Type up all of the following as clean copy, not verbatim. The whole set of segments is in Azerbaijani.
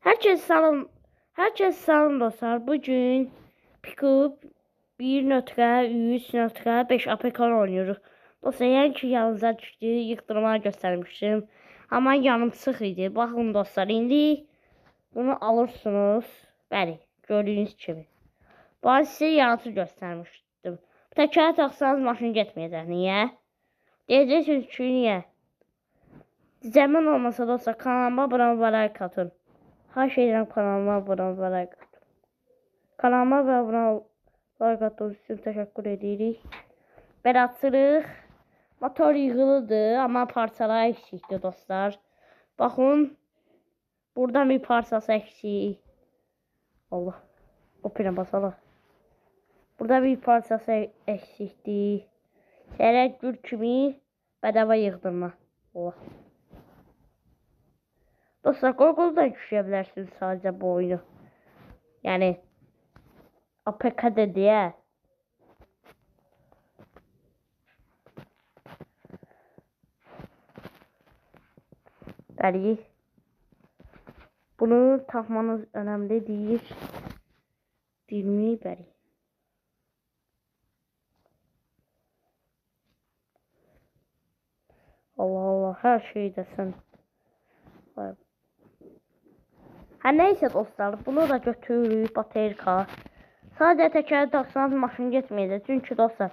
Hər kəs salam dostlar. Bugün Pikup 1.3.5 APK oynuyoruz. Dostlar, yəni ki, yanınıza düşdü, yıxdırmağı göstərmişdim. Amma yanım sıx idi. Baxın dostlar, indi bunu alırsınız. Bəli, gördüyünüz kimi. Ben sizə yanıtı göstərmişdim. Təkərə taxsanız maşın getməyəcək. Niyə? Deyəcəksiniz ki, niyə? Zəmin olmasa dostlar, kanalıma abunə like atın. Her şeyden kanalıma abunə like atın. Kanalıma abunə like attığınız için teşekkür edirik. Ben açırıq. Motor yığılıdır, amma parçalar eksikdir dostlar. Baxın. Buradan bir parçası eksik. Allah. Opinə basalım. Burada bir parçası eksikdir. Sərət gül kimi bədava yığdırma. Allah. Dostlar, Google'dan düşebilirsiniz sadece bu oyunu. Yani APK'da diye. Bəli. Bunu tapmanız önemli değil. Değil mi? Bəli. Allah Allah, her şeydesin. Her neyse dostlar, bunu da götürürük baterika. Sadece təkəri taxsanız maşın getməyəcək. Çünki dostlar,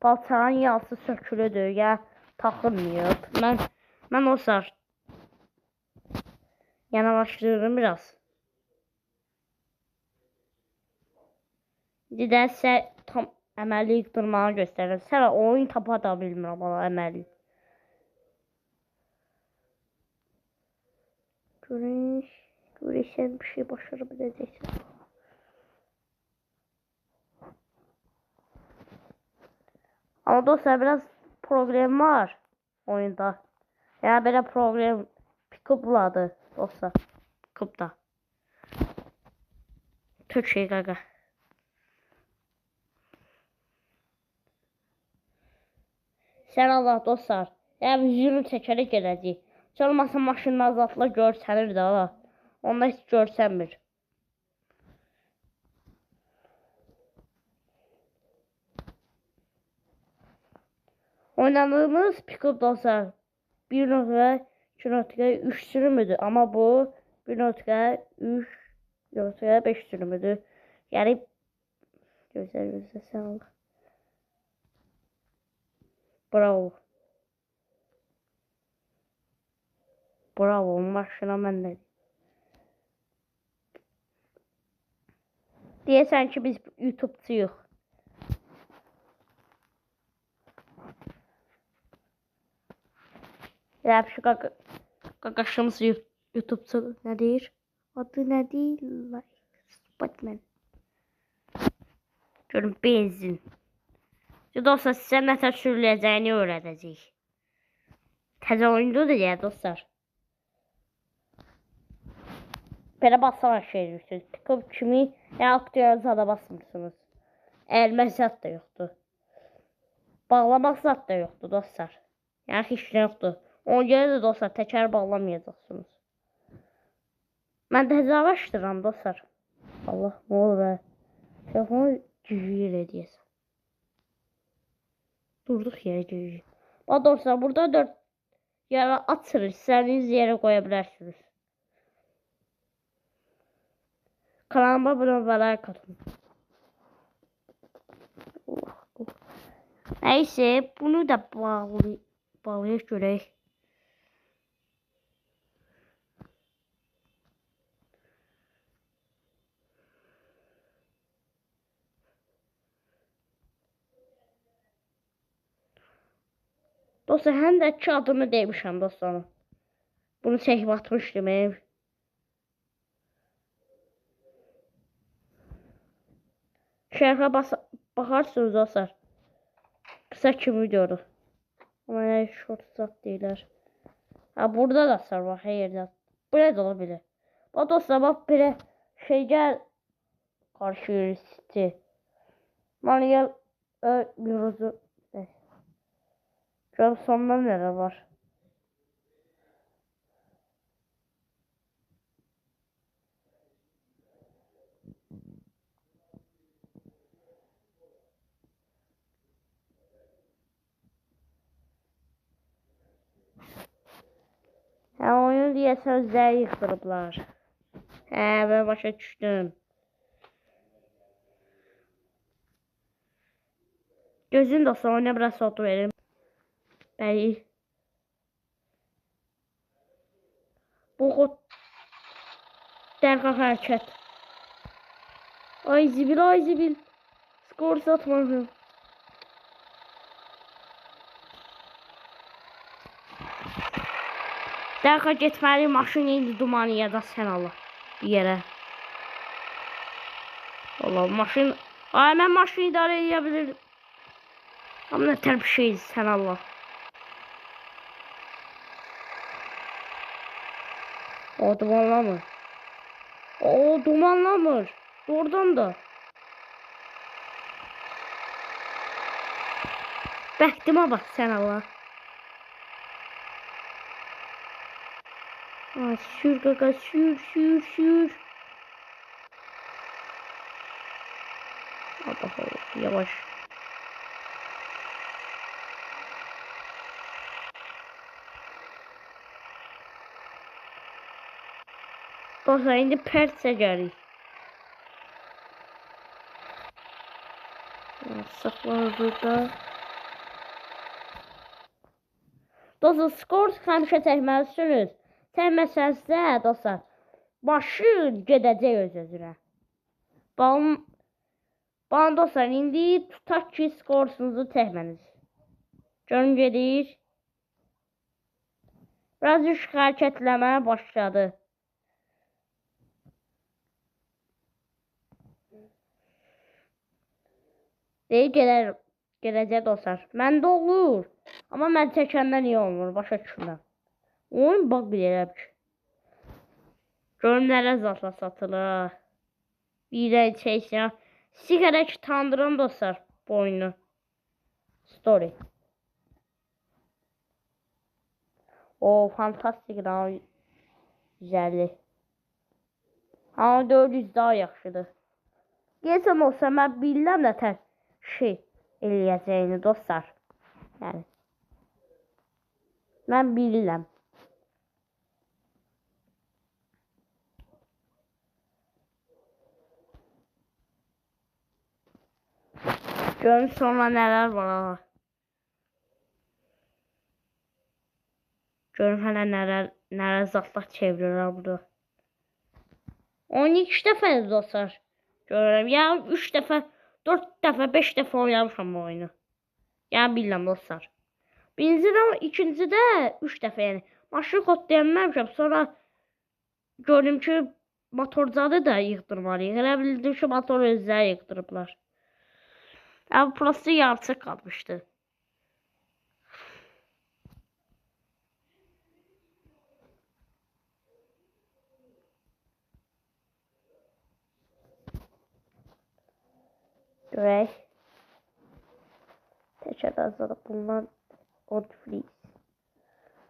balçanın yarısı sökülüdür ya taxılmıyor. Mən dostlar yanaşdırırım biraz. İndi də sizə tam əməli yıxdırmağı göstərirəm. Sən oyun tapa da bilmirəm ona əməli. Görürsən bir şey başarabiləcəksən. Ama dostlar, biraz problem var oyunda. Yani böyle problem Pikup'ladı dostlar. Pikup'da. Türkçe gaga. Sen Allah dostlar. Yani yüzünü çekerek geləcək. Çalmasa maşının azatla görsənir də ala. Onda hiç görsənmir. Oynadığımız Pikup dostlar 1.2.3 sürümüdür. Ama bu 1.3.5 sürümüdür. Yani gözler sen Allah. Bravo. Bravo, maşına məndə. Deyəsən ki, biz YouTube'cuyuq. Ya şu qaqaşımız YouTube'cu ne deyir? Adı ne deyir? Batman. Görün, benzin. Dostlar, sizə nətər sürüləcəyini öyrədəcəyik. Təzə oyundur ya dostlar. Belə basarak şey edirsiniz. Pikup kimi aktör zada basmırsınız. Əlmə zat da yoxdur. Bağlamaq zat da yoxdur dostlar. Yəni heç nə yoxdur. Ona görə də dostlar, təkər bağlamayacaqsınız. Mən təzəvaşdıram dostlar. Allah, nə olur be. Telefonu cücüyür edəyəsən. Durduq yerə cücüyür. Bax dostlar, burada 4 yerə açırır. İstədiyiniz yerə qoya bilərsiniz. Kanalıma abunə like atın. Neyse, bunu da bağlayıb görək. Dostlar, həm də 2 adını demişəm dostlarım. Bunu çəkib atmışdım ev. Şərhə baxarsınız dostlar. Qısa kimi videodur. Amma nə short zat deyilər. Ha, burada da sar var hər yerdə. Belə də ola bilər. Bax dostlar, bax belə şeylər qarşıyır sizi. Manuel Mirozu. Görüm sonunda nələr var. deyəsən zəyi yıxdırıblar. Hə, mən başa düşdüm. Gözün dostlar, oyuna biraz soğutu verim. Bəli. Bu dərhal hərəkət. Ay zibil, ay zibil. Skor satmadım. Dərhal getməli, maşın indi dumanı ya da sən Allah. Bir yerə. Allah, maşın... Ay, mən maşını idarə edə bilirim. Amma nə tər bir şeydir, sən Allah. O dumanlamır. O dumanlamır. Doğrudan da. Bəxtimə bax, sən Allah. Ay, sür qaqa, sür, sür, sür. Allah Allah, yavaş. Dostlar, indi pərsə gəlir. Saxlar burada. Dostlar, skor həmişə çəkməlisiniz. Çəkməsənizsə, dostlar, maşın gedəcək öz-özünə. Bana dostlar, indi tutaq ki, skorsunuzu çəkməniz. Görün gedir. Biraz iş hərəkətləməyə başladı. Deyir, gələcək dostlar. Məndə olur. Amma mən çəkəndən iyi olmur. Başa düşmürəm. Oyun bax bir elə bir. Görün nələr zatla satılır. Bir də çəksə. Sigara ki tanıdıram dostlar bu oyunu. Story. O fantastik lan. Güzellik. Ama 400 daha yaxşıdır. Gəlsəm olsa mən bilirəm nə tər şey eləyəcəyini dostlar. Yəni. Mən bilirəm. Görün sonra nələr var ha. Görün hələ nələr zatlar çevirirlər burada. 12 dəfədir dostlar. Görürəm. Yəni 3 dəfə, 4 dəfə, 5 dəfə oynamışam bu oyunu. Yəni bilirəm dostlar. Birincidə ama ikincidə 3 dəfə yəni. Maşını kodlayanmışam. Sonra gördüm ki motorcadı da yıxdırmalıyıq. Elə bildim ki motor özləri yıxdırıblar. Yani burası yarısı kalmıştı. Görək. Təkər azalıb bundan Odfreeze.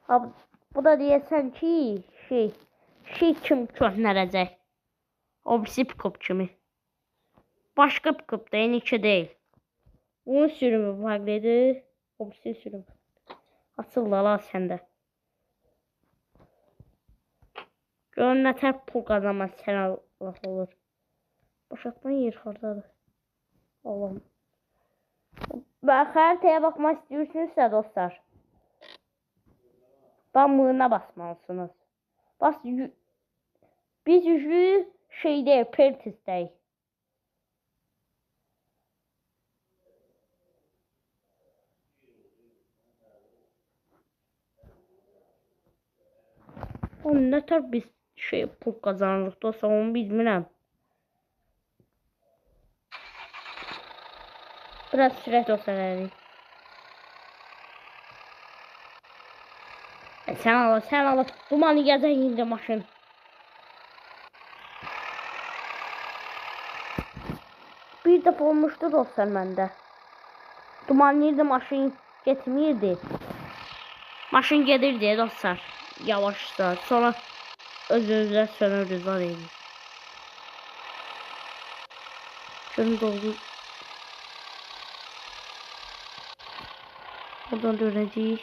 Abi bu da deyəsən ki şey kim köhnələcək. O birisi pick-up kimi. Başqa pick-up da yəni iki deyil. Bunun sürümü farklıdır. O birisi sürümü. Açıldı la səndə. Görün nə tər pul qazanmaq sən Allah olur. Boşaltma yer hardadır. Allah'ım. Ben haritaya bakmak istiyorsunuzsa dostlar. Bambuğuna basmalısınız. Biz yüzü şeyde Pertis'teyiz. O ne tür biz şey pul kazanırıq dostlar, onu bilmirəm. Biraz sürət olsa verin. Sen al. Dumanı gəzək indi maşın. Bir dəfə olmuşdu dostlar məndə. Dumanlıydı, maşın getmirdi. Maşın gedirdi dostlar. Yavaşsa. Sonra öz-özünə sönürdü zor idi. Şunu doldur. Buradan dönəcəyik.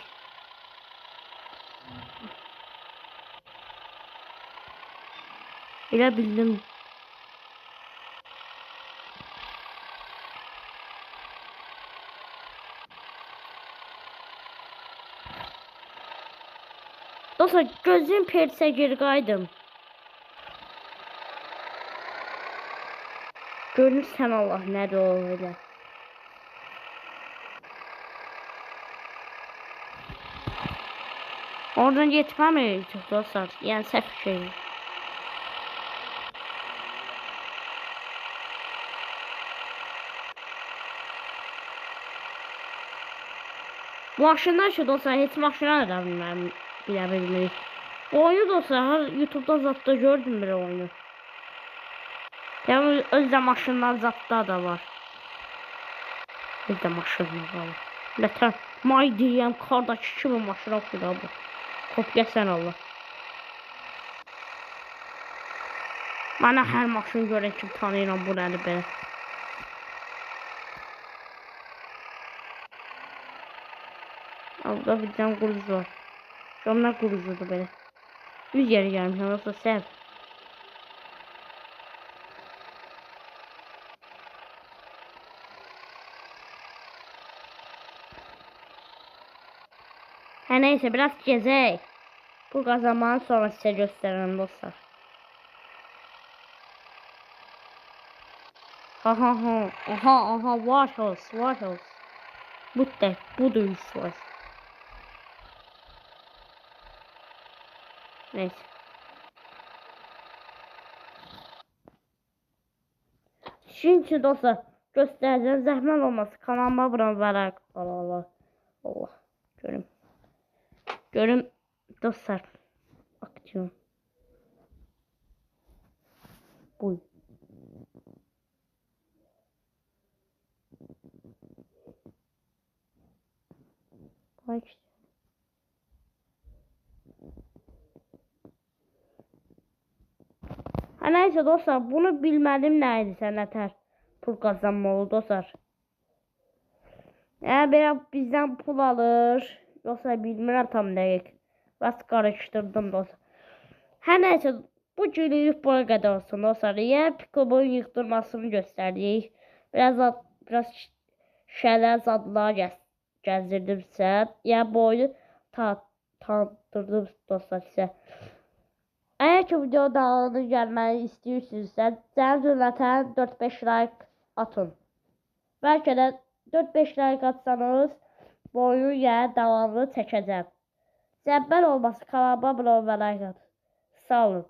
Elə bildim. Dostlar gözüm persə geri qaydım. Görürsən Allah nədir o elə. Oradan yetməməyəcək dostlar. Yəni səhv şey. Maşınlar şu dostlar heç maşına da bilmirik. Oyunu dostlar YouTube'da zatta gördüm bir oyunu. Yani özde maşınlar zatta da var. Özde maşınlar var. Lətən may deyəm kardakı kimi maşın oxuyur bu. Kopya sən Allah. Mənə hər maşın görən kim tanıyıram bu nədir belə. Burada bir tane kuruz var. Onlar kuruzudur böyle. 100 yere gelmiş olsa sev. Her neyse biraz gezek. Bu kazanmanı sonra size gösteririm dostlar. Aha Warhouse. Budur iş var. Neyse. Şimdi dostlar göstereceğim zəhmət olması kanalıma abunə olaraq Allah görüm dostlar aktyon bu bak işte. Neyse dostlar bunu bilmədim nəydi sənətər pul qazanmalı dostlar. Yəni belə bizdən pul alır. Yoksa bilmirəm tam dəqiq. Bəs qarışdırdım dostlar. Hər nəysə bu günlük buna qədər olsun dostlar. Yəni Pikobun yıxdırmasını göstərdik. Biraz şeyler zadlar gəzdirdim sizə. Yəni bu oyunu tanıtırdım dostlar sizə. Eğer ki video devamını gelmeni istiyorsanız zaten 4-5 like atın. Belki de 4-5 like atsanız bu oyunu yani devamını çekeceğim. Zəmbər olması kanalıma abunə olmayı like atın. Sağ olun.